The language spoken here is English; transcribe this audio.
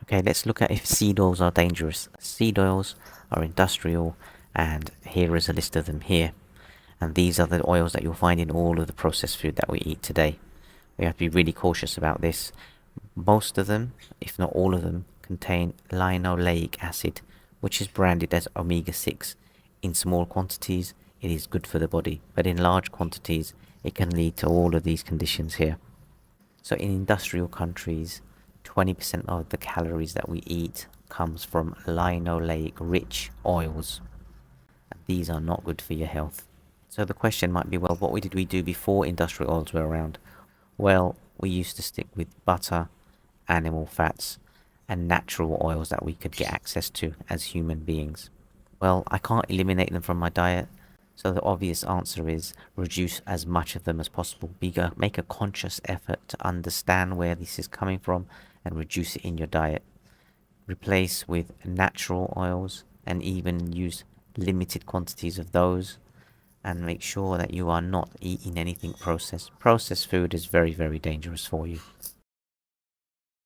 Okay, let's look at if seed oils are dangerous. Seed oils are industrial, and here is a list of them here. And these are the oils that you'll find in all of the processed food that we eat today. We have to be really cautious about this. Most of them, if not all of them, contain linoleic acid, which is branded as omega-6. In small quantities, it is good for the body, but in large quantities, it can lead to all of these conditions here. So in industrial countries, 20% of the calories that we eat comes from linoleic rich oils. These are not good for your health. So the question might be, well, what did we do before industrial oils were around? Well, we used to stick with butter, animal fats, and natural oils that we could get access to as human beings. Well, I can't eliminate them from my diet, so the obvious answer is reduce as much of them as possible. Make a conscious effort to understand where this is coming from and reduce it in your diet. Replace with natural oils and even use limited quantities of those, and make sure that you are not eating anything processed. Processed food is very, very dangerous for you.